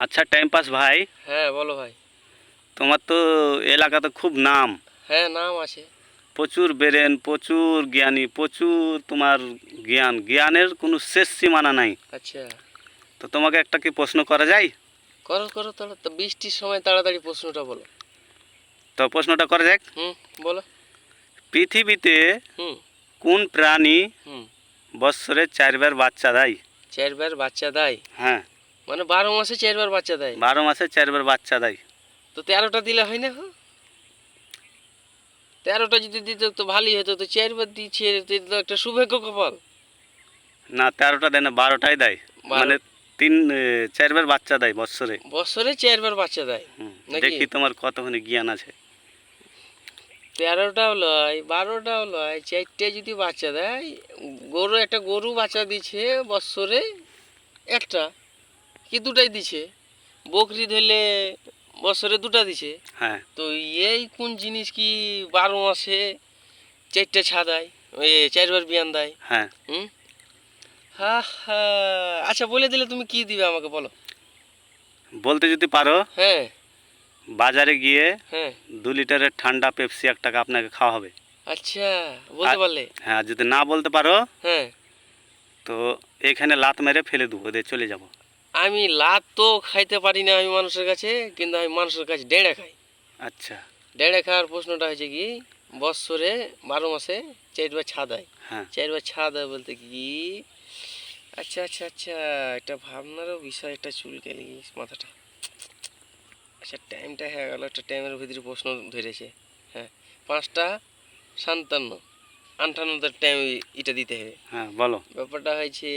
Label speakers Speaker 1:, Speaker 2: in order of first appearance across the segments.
Speaker 1: আচ্ছা time pass ভাই,
Speaker 2: হ্যাঁ বলো ভাই।
Speaker 1: তোমার তো এলাকাতে খুব নাম।
Speaker 2: হ্যাঁ নাম আছে।
Speaker 1: প্রচুর বেরেন, প্রচুর জ্ঞানী, প্রচুর তোমার জ্ঞানের কোনো শেষ সীমানা নাই।
Speaker 2: আচ্ছা
Speaker 1: তো তোমাকে একটা কি প্রশ্ন করা যায়?
Speaker 2: করো করো তাহলে তো, বৃষ্টির সময় তাড়াতাড়ি প্রশ্নটা বলো।
Speaker 1: তো প্রশ্নটা করা যাক।
Speaker 2: হুম বলো।
Speaker 1: পৃথিবীতে
Speaker 2: হুম
Speaker 1: কোন প্রাণী
Speaker 2: হুম
Speaker 1: বৎসরে 4বার বাচ্চা দেয়?
Speaker 2: 4বার বাচ্চা দেয়?
Speaker 1: হ্যাঁ,
Speaker 2: মানে 12 মাসে 4বার বাচ্চা দেয়?
Speaker 1: 12 মাসে 4বার বাচ্চা দেয়।
Speaker 2: তো 13টা দিলে হয় না? 13টা যদি দিত তো ভালোই হতো, তো 4বার দিচ্ছে, তো এটা তো একটা সৌভাগ্য কপাল।
Speaker 1: না, 13টা দেয় না, 12টাই দেয়। মানে 4বার বাচ্চা দেয় বৎসরে।
Speaker 2: বছরে 4বার বাচ্চা দেয় নাকি?
Speaker 1: দেখি তোমার কতখানি জ্ঞান আছে।
Speaker 2: 13টাও লয়, 12টাও লয়, 4টে যদি বাচ্চা দেয়। একটা গরু বাচ্চা দিচ্ছে বছরে একটা, কি দুটাই দিছে। বকরি ধরলে বছরে দুটা দিছে।
Speaker 1: হ্যাঁ,
Speaker 2: তো এই কোন জিনিস কি 12 মাসে 4টে ছা দেয়, ওই 4বার বিয়ান দেয়?
Speaker 1: হ্যাঁ,
Speaker 2: হুম। হা হা। আচ্ছা বলে দিলে তুমি কি দিবে আমাকে বলো।
Speaker 1: বলতে যদি পারো,
Speaker 2: হ্যাঁ
Speaker 1: বাজারে গিয়ে
Speaker 2: হ্যাঁ।
Speaker 1: 2 লিটারের ঠান্ডা পেপসি একটা আপনাকে খাওয়া হবে।
Speaker 2: আচ্ছা বলতে পারলে।
Speaker 1: হ্যাঁ, আর যদি না বলতে পারো
Speaker 2: হ্যাঁ।
Speaker 1: তো এখানে লাত মেরে ফেলে দেবো, দিয়ে চলে যাব।
Speaker 2: আমি লাত তো খাইতে পারি না আমি মানুষের কাছে, কিন্তু আমি মানুষের কাছে ডেড়ে খাই।
Speaker 1: আচ্ছা।
Speaker 2: ডেড়ে খাওয়ার প্রশ্নটা হয়েছে কি, বৎসরে 12 মাসে 4বার ছা দেয়।
Speaker 1: হ্যাঁ,
Speaker 2: 4বার ছা দেয় বলতে কি, আচ্ছা আচ্ছা আচ্ছা, একটা ভাবনারও বিষয়, একটা চুলকালি মাথাটা। আচ্ছা টাইমটা হয়ে গেল, একটা টাইমের ভিতরে প্রশ্ন ধরেছে। হ্যাঁ, 5টা 57, 58 টাইম এটা দিতে হবে।
Speaker 1: হ্যাঁ, বলো।
Speaker 2: ব্যাপারটা হয়েছে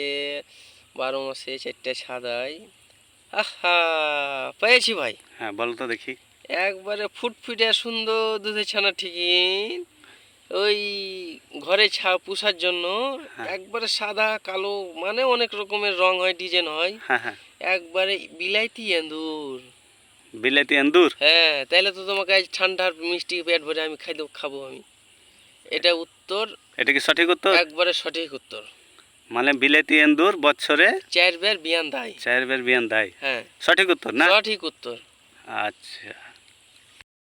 Speaker 2: 12 মাসে 4টে ছা দেয়। আহা, পেয়েছি ভাই।
Speaker 1: হ্যাঁ, বলো তো দেখি।
Speaker 2: একবারে ফুটফুটে সুন্দর দুধের ছানা ঠিকই, ওই ঘরে পুষার জন্য।
Speaker 1: হ্যাঁ,
Speaker 2: একবারে সাদা কালো, মানে অনেক রকমের রং হয়, ডিজাইন হয়।
Speaker 1: হ্যাঁ, হ্যাঁ,
Speaker 2: একবারে বিলাইতি এন্দুর।
Speaker 1: বিলেতি এন্দুর।
Speaker 2: হ্যাঁ, তাইলে তো তোমাকে আজ ঠান্ডার মিষ্টি পেট ভরে আমি খাবো আমি। এটা উত্তর।
Speaker 1: এটা কি সঠিক উত্তর?
Speaker 2: একবারে সঠিক উত্তর।
Speaker 1: মানে বিলেতি এন্দুর বছরে
Speaker 2: 4বার বিয়ান দেয়।
Speaker 1: 4বার বিয়ান দেয়।
Speaker 2: হ্যাঁ,
Speaker 1: সঠিক উত্তর না?
Speaker 2: সঠিক উত্তর।
Speaker 1: আচ্ছা।